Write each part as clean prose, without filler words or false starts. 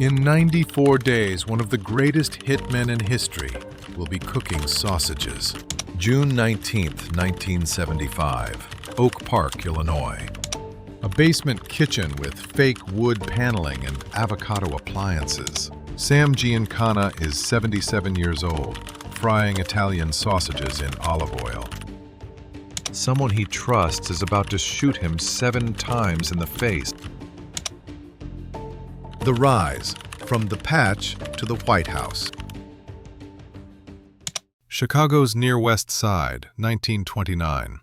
In 94 days, one of the greatest hitmen in history will be cooking sausages. June 19th, 1975, Oak Park, Illinois. A basement kitchen with fake wood paneling and avocado appliances. Sam Giancana is 77 years old, frying Italian sausages in olive oil. Someone he trusts is about to shoot him 7 times in the face. The rise from the Patch to the White House. Chicago's near West Side, 1929.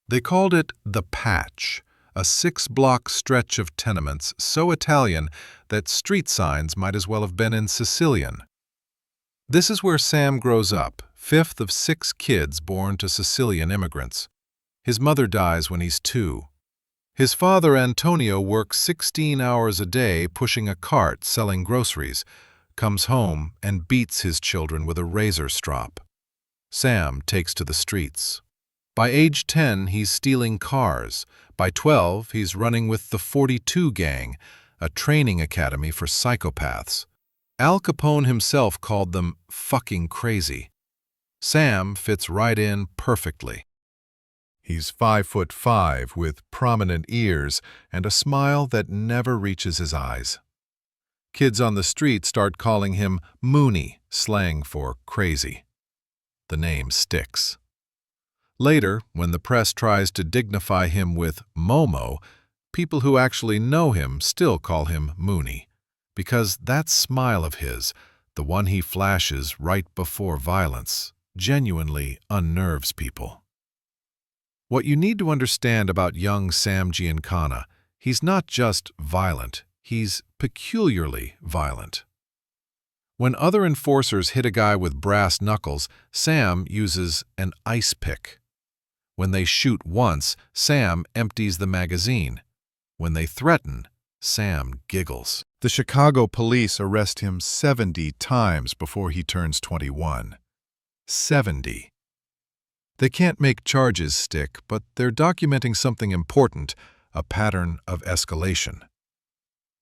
They called it the Patch, a 6-block stretch of tenements so Italian that street signs might as well have been in Sicilian. This is where Sam grows up, 5th of 6 kids born to Sicilian immigrants. His mother dies when he's 2. His father, Antonio, works 16 hours a day pushing a cart selling groceries, comes home and beats his children with a razor strop. Sam takes to the streets. By age 10, he's stealing cars. By 12, he's running with the 42 Gang, a training academy for psychopaths. Al Capone himself called them fucking crazy. Sam fits right in perfectly. He's 5'5" with prominent ears and a smile that never reaches his eyes. Kids on the street start calling him Mooney, slang for crazy. The name sticks. Later, when the press tries to dignify him with Momo, people who actually know him still call him Mooney, because that smile of his, the one he flashes right before violence, genuinely unnerves people. What you need to understand about young Sam Giancana, he's not just violent, he's peculiarly violent. When other enforcers hit a guy with brass knuckles, Sam uses an ice pick. When they shoot once, Sam empties the magazine. When they threaten, Sam giggles. The Chicago police arrest him 70 times before he turns 21. 70. They can't make charges stick, but they're documenting something important, a pattern of escalation.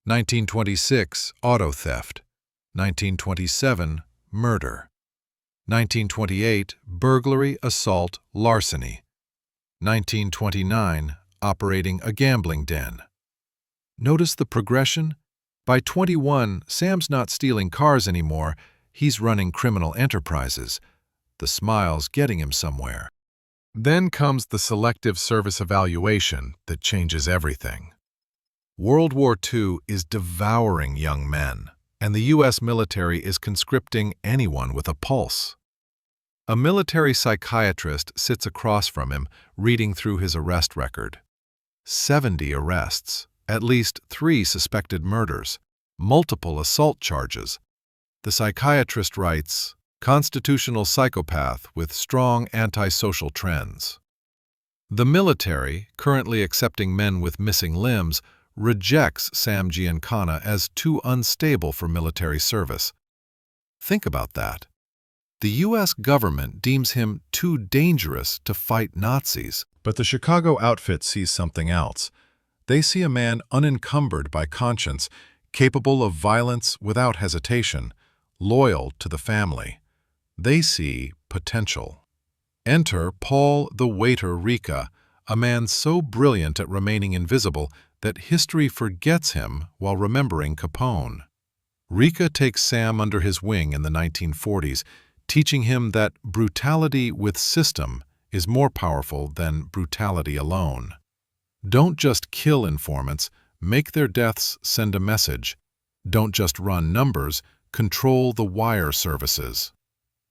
1926, auto theft. 1927, murder. 1928, burglary, assault, larceny. 1929, operating a gambling den. Notice the progression? By 21, Sam's not stealing cars anymore, he's running criminal enterprises. The smile's getting him somewhere. Then comes the selective service evaluation that changes everything. World War II is devouring young men, and the U.S. military is conscripting anyone with a pulse. A military psychiatrist sits across from him, reading through his arrest record. 70 arrests, at least 3 suspected murders, multiple assault charges. The psychiatrist writes, "Constitutional psychopath with strong antisocial trends." The military, currently accepting men with missing limbs, rejects Sam Giancana as too unstable for military service. Think about that. The U.S. government deems him too dangerous to fight Nazis. But the Chicago outfit sees something else. They see a man unencumbered by conscience, capable of violence without hesitation, loyal to the family. They see potential. Enter Paul the Waiter Rica, a man so brilliant at remaining invisible that history forgets him while remembering Capone. Rica takes Sam under his wing in the 1940s, teaching him that brutality with system is more powerful than brutality alone. Don't just kill informants, make their deaths send a message. Don't just run numbers, control the wire services.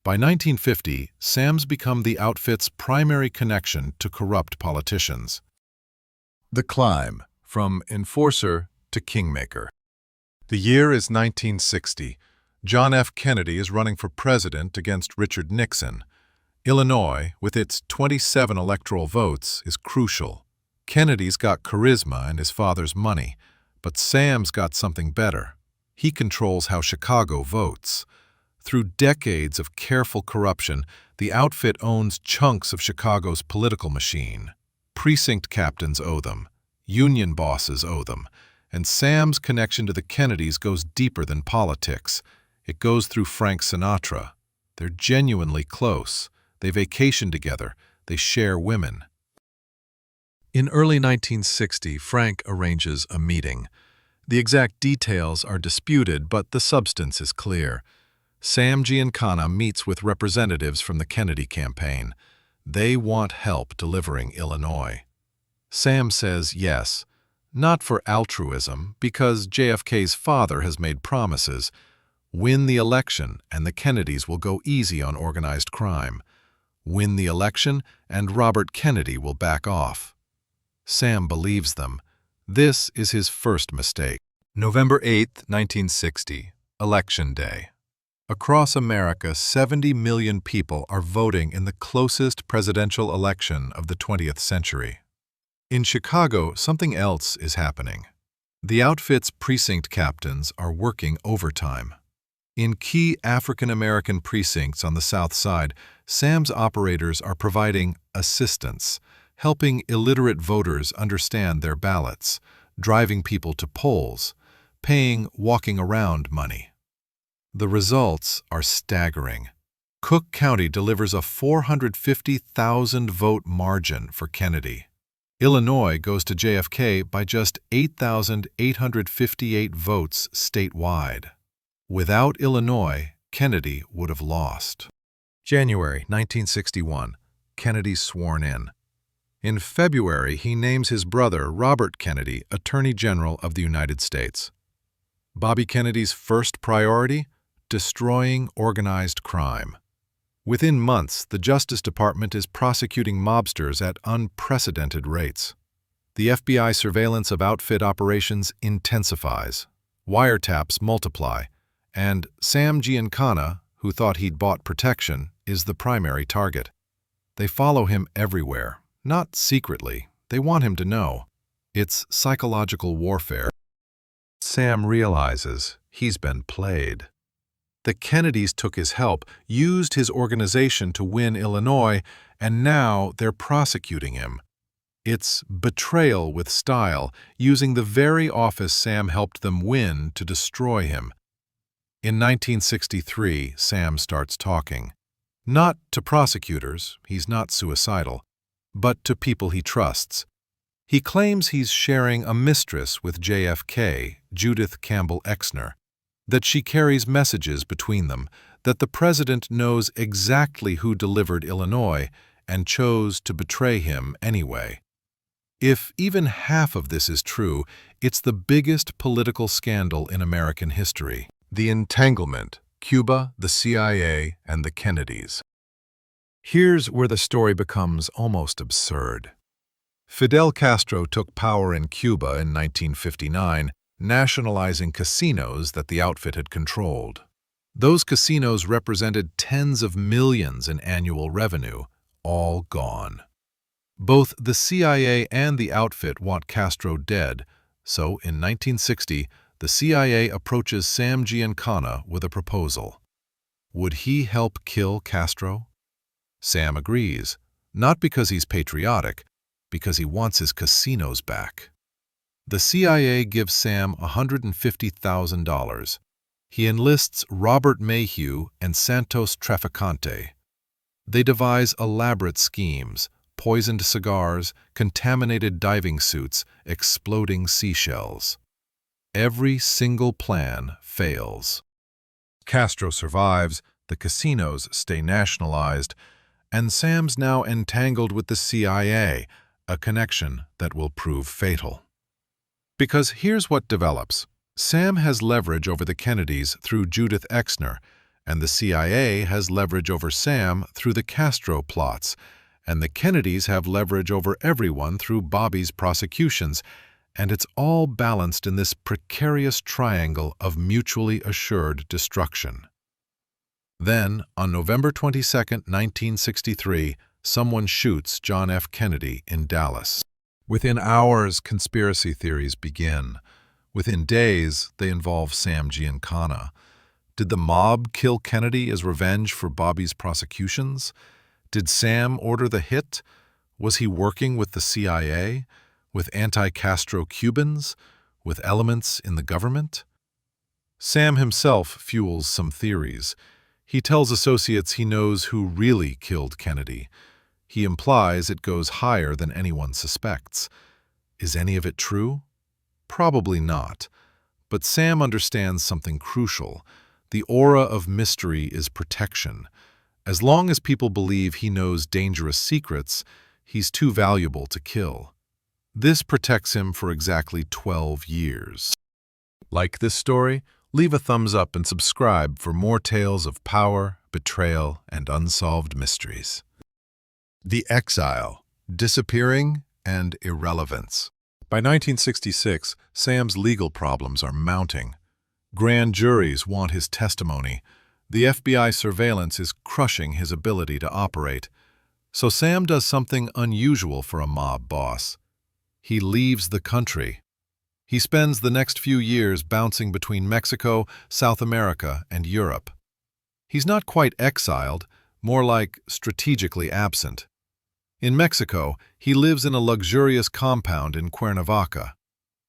By 1950, Sam's become the outfit's primary connection to corrupt politicians. The climb from enforcer to kingmaker. The year is 1960. John F. Kennedy is running for president against Richard Nixon. Illinois, with its 27 electoral votes, is crucial. Kennedy's got charisma and his father's money, but Sam's got something better. He controls how Chicago votes. Through decades of careful corruption, the outfit owns chunks of Chicago's political machine. Precinct captains owe them, union bosses owe them, And Sam's connection to the Kennedys goes deeper than politics. It goes through Frank Sinatra. They're genuinely close. They vacation together. They share women. In early 1960, Frank arranges a meeting. The exact details are disputed, but the substance is clear. Sam Giancana meets with representatives from the Kennedy campaign. They want help delivering Illinois. Sam says yes, not for altruism, because JFK's father has made promises. Win the election, and the Kennedys will go easy on organized crime. Win the election, and Robert Kennedy will back off. Sam believes them. This is his first mistake. November 8, 1960, Election Day. Across America, 70 million people are voting in the closest presidential election of the 20th century. In Chicago, something else is happening. The outfit's precinct captains are working overtime. In key African-American precincts on the South Side, Sam's operators are providing assistance, helping illiterate voters understand their ballots, driving people to polls, paying walking around money. The results are staggering. Cook County delivers a 450,000 vote margin for Kennedy. Illinois goes to JFK by just 8,858 votes statewide. Without Illinois, Kennedy would have lost. January 1961, Kennedy's sworn in. In February, he names his brother, Robert Kennedy, Attorney General of the United States. Bobby Kennedy's first priority? Destroying organized crime. Within months, the Justice Department is prosecuting mobsters at unprecedented rates. The FBI surveillance of outfit operations intensifies. Wiretaps multiply. And Sam Giancana, who thought he'd bought protection, is the primary target. They follow him everywhere, not secretly. They want him to know. It's psychological warfare. Sam realizes he's been played. The Kennedys took his help, used his organization to win Illinois, and now they're prosecuting him. It's betrayal with style, using the very office Sam helped them win to destroy him. In 1963, Sam starts talking. Not to prosecutors, he's not suicidal, but to people he trusts. He claims he's sharing a mistress with JFK, Judith Campbell Exner, that she carries messages between them, that the president knows exactly who delivered Illinois and chose to betray him anyway. If even half of this is true, it's the biggest political scandal in American history. The entanglement, Cuba, the CIA, and the Kennedys. Here's where the story becomes almost absurd. Fidel Castro took power in Cuba in 1959, nationalizing casinos that the outfit had controlled. Those casinos represented tens of millions in annual revenue, all gone. Both the CIA and the outfit want Castro dead, so in 1960, the CIA approaches Sam Giancana with a proposal. Would he help kill Castro? Sam agrees, not because he's patriotic, because he wants his casinos back. The CIA gives Sam $150,000. He enlists Robert Mayhew and Santos Traficante. They devise elaborate schemes, poisoned cigars, contaminated diving suits, exploding seashells. Every single plan fails. Castro survives, the casinos stay nationalized, and Sam's now entangled with the CIA, a connection that will prove fatal. Because here's what develops. Sam has leverage over the Kennedys through Judith Exner, and the CIA has leverage over Sam through the Castro plots, and the Kennedys have leverage over everyone through Bobby's prosecutions, and it's all balanced in this precarious triangle of mutually assured destruction. Then, on November 22, 1963, someone shoots John F. Kennedy in Dallas. Within hours, conspiracy theories begin. Within days, they involve Sam Giancana. Did the mob kill Kennedy as revenge for Bobby's prosecutions? Did Sam order the hit? Was he working with the CIA? With anti-Castro Cubans? with elements in the government? Sam himself fuels some theories. He tells associates he knows who really killed Kennedy. He implies it goes higher than anyone suspects. Is any of it true? Probably not. But Sam understands something crucial. The aura of mystery is protection. As long as people believe he knows dangerous secrets, he's too valuable to kill. This protects him for exactly 12 years. Like this story? Leave a thumbs up and subscribe for more tales of power, betrayal, and unsolved mysteries. The Exile, Disappearing, and Irrelevance. By 1966, Sam's legal problems are mounting. Grand juries want his testimony. The FBI surveillance is crushing his ability to operate. So Sam does something unusual for a mob boss. He leaves the country. He spends the next few years bouncing between Mexico, South America, and Europe. He's not quite exiled, more like strategically absent. In Mexico, he lives in a luxurious compound in Cuernavaca.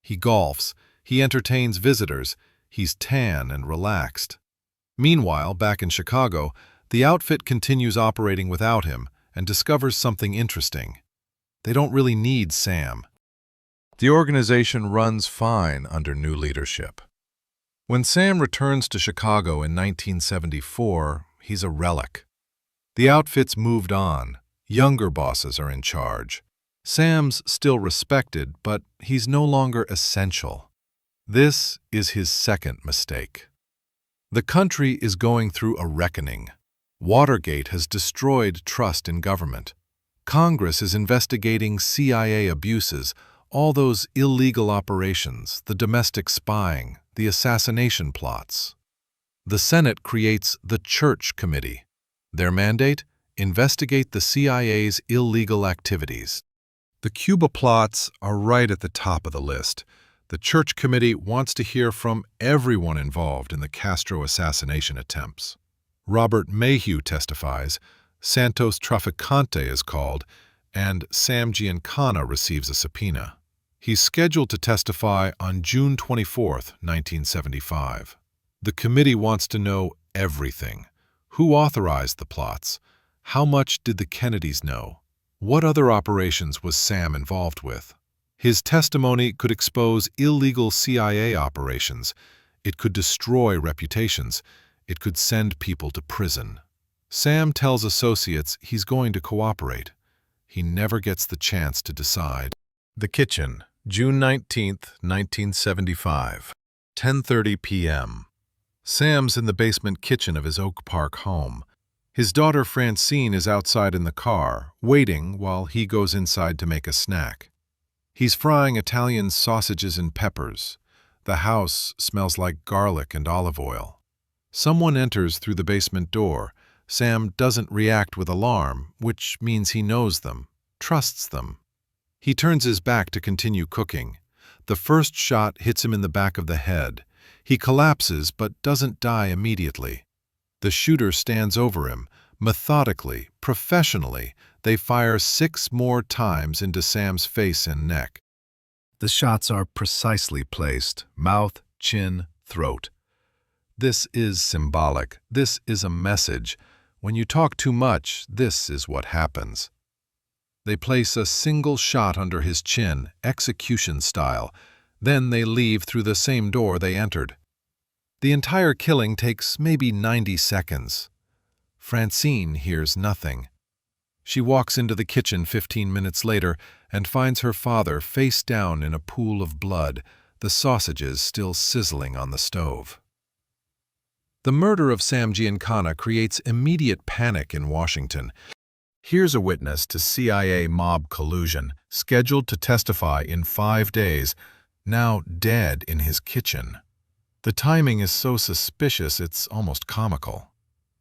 He golfs, he entertains visitors, he's tan and relaxed. Meanwhile, back in Chicago, the outfit continues operating without him and discovers something interesting. They don't really need Sam. The organization runs fine under new leadership. When Sam returns to Chicago in 1974, he's a relic. The outfit's moved on. Younger bosses are in charge. Sam's still respected, but he's no longer essential. This is his second mistake. The country is going through a reckoning. Watergate has destroyed trust in government. Congress is investigating CIA abuses, all those illegal operations, the domestic spying, the assassination plots. The Senate creates the Church Committee. Their mandate? Investigate the CIA's illegal activities. The Cuba plots are right at the top of the list. The Church Committee wants to hear from everyone involved in the Castro assassination attempts. Robert Mayhew testifies, Santos Traficante is called, and Sam Giancana receives a subpoena. He's scheduled to testify on June 24, 1975. The committee wants to know everything. Who authorized the plots? How much did the Kennedys know? What other operations was Sam involved with? His testimony could expose illegal CIA operations. It could destroy reputations. It could send people to prison. Sam tells associates he's going to cooperate. He never gets the chance to decide. The Kitchen, June 19, 1975, 10:30 p.m. Sam's in the basement kitchen of his Oak Park home. His daughter Francine is outside in the car, waiting while he goes inside to make a snack. He's frying Italian sausages and peppers. The house smells like garlic and olive oil. Someone enters through the basement door. Sam doesn't react with alarm, which means he knows them, trusts them. He turns his back to continue cooking. The first shot hits him in the back of the head. He collapses but doesn't die immediately. The shooter stands over him. Methodically, professionally, they fire 6 more times into Sam's face and neck. The shots are precisely placed: mouth, chin, throat. This is symbolic. This is a message. When you talk too much, this is what happens. They place a single shot under his chin, execution style. Then they leave through the same door they entered. The entire killing takes maybe 90 seconds. Francine hears nothing. She walks into the kitchen 15 minutes later and finds her father face down in a pool of blood, the sausages still sizzling on the stove. The murder of Sam Giancana creates immediate panic in Washington. Here's a witness to CIA mob collusion, scheduled to testify in 5 days, now dead in his kitchen. The timing is so suspicious it's almost comical.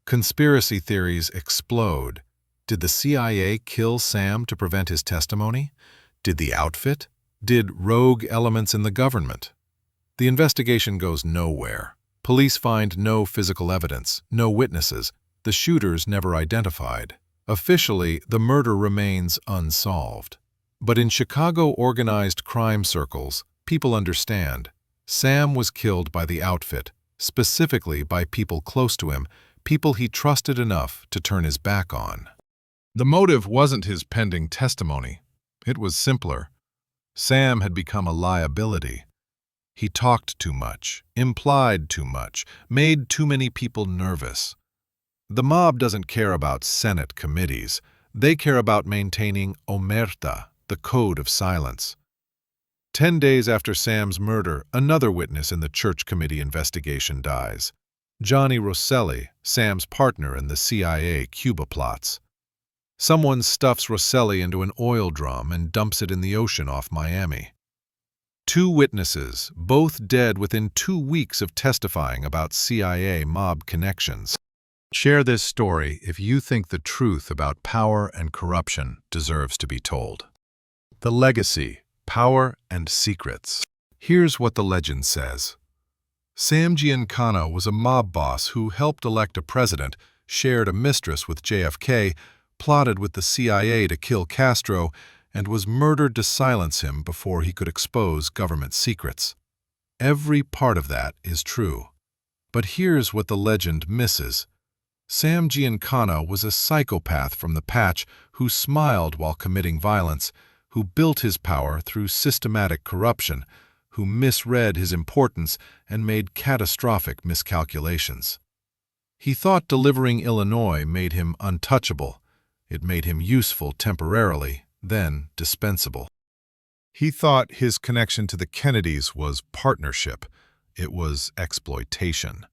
Conspiracy theories explode. Did the CIA kill Sam to prevent his testimony? Did the outfit? Did rogue elements in the government? The investigation goes nowhere. Police find no physical evidence, no witnesses. The shooters never identified. Officially, the murder remains unsolved. But in Chicago organized crime circles, People understand. Sam was killed by the outfit, specifically by people close to him, people he trusted enough to turn his back on. The motive wasn't his pending testimony. It was simpler. Sam had become a liability. He talked too much, implied too much, made too many people nervous. The mob doesn't care about Senate committees. They care about maintaining Omerta, the code of silence. 10 days after Sam's murder, another witness in the church committee investigation dies. Johnny Rosselli, Sam's partner in the CIA Cuba plots. Someone stuffs Rosselli into an oil drum and dumps it in the ocean off Miami. 2 witnesses, both dead within 2 weeks of testifying about CIA mob connections. Share this story if you think the truth about power and corruption deserves to be told. The legacy, power, and secrets. Here's what the legend says. Sam Giancana was a mob boss who helped elect a president, shared a mistress with JFK, plotted with the CIA to kill Castro, and was murdered to silence him before he could expose government secrets. Every part of that is true. But here's what the legend misses. Sam Giancana was a psychopath from the patch who smiled while committing violence, who built his power through systematic corruption, who misread his importance and made catastrophic miscalculations. He thought delivering Illinois made him untouchable. It made him useful temporarily, then dispensable. He thought his connection to the Kennedys was partnership. It was exploitation.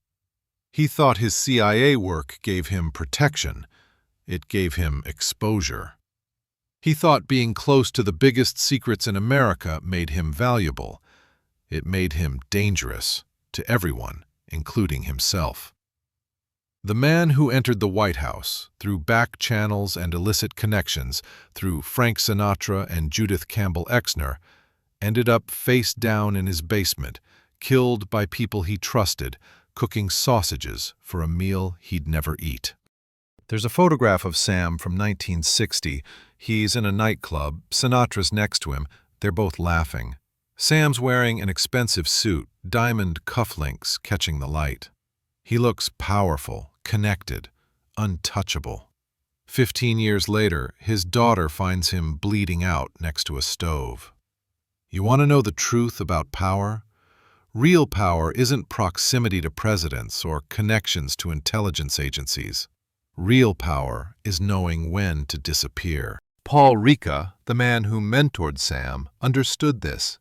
He thought his CIA work gave him protection. It gave him exposure. He thought being close to the biggest secrets in America made him valuable. It made him dangerous to everyone, including himself. The man who entered the White House through back channels and illicit connections, through Frank Sinatra and Judith Campbell Exner, ended up face down in his basement, killed by people he trusted, cooking sausages for a meal he'd never eat. There's a photograph of Sam from 1960. He's in a nightclub, Sinatra's next to him, they're both laughing. Sam's wearing an expensive suit, diamond cufflinks catching the light. He looks powerful, connected, untouchable. 15 years later, his daughter finds him bleeding out next to a stove. You want to know the truth about power? Real power isn't proximity to presidents or connections to intelligence agencies. Real power is knowing when to disappear. Paul Ricca, the man who mentored Sam, understood this.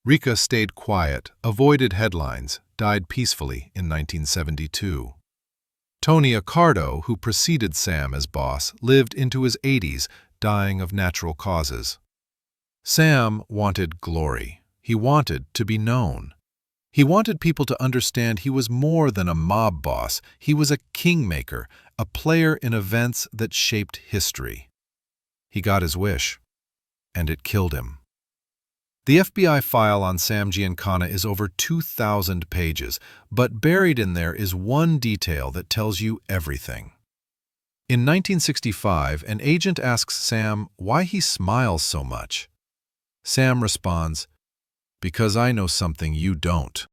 Ricca stayed quiet, avoided headlines, died peacefully in 1972. Tony Accardo, who preceded Sam as boss, lived into his 80s, dying of natural causes. Sam wanted glory. He wanted to be known. He wanted people to understand he was more than a mob boss. He was a kingmaker, a player in events that shaped history. He got his wish, and it killed him. The FBI file on Sam Giancana is over 2,000 pages, but buried in there is one detail that tells you everything. In 1965, an agent asks Sam why he smiles so much. Sam responds, "Because I know something you don't."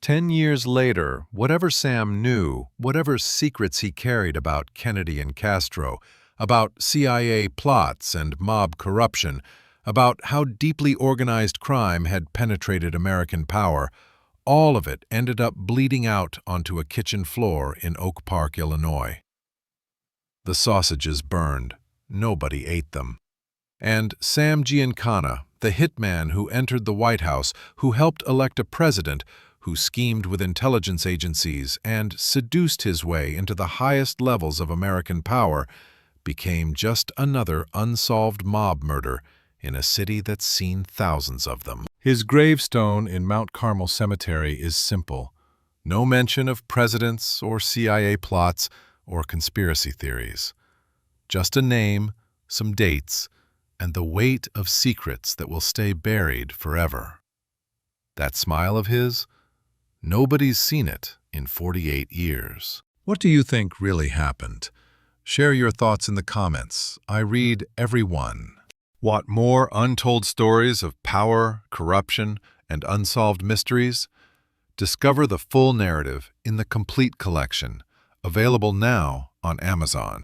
10 years later, whatever Sam knew, whatever secrets he carried about Kennedy and Castro, about CIA plots and mob corruption, about how deeply organized crime had penetrated American power, all of it ended up bleeding out onto a kitchen floor in Oak Park, Illinois. The sausages burned. Nobody ate them. And Sam Giancana, the hitman who entered the White House, who helped elect a president, who schemed with intelligence agencies and seduced his way into the highest levels of American power, became just another unsolved mob murder in a city that's seen thousands of them. His gravestone in Mount Carmel Cemetery is simple. No mention of presidents or CIA plots or conspiracy theories. Just a name, some dates, and the weight of secrets that will stay buried forever. That smile of his? Nobody's seen it in 48 years. What do you think really happened? Share your thoughts in the comments. I read every one. Want more untold stories of power, corruption, and unsolved mysteries? Discover the full narrative in the complete collection, available now on Amazon.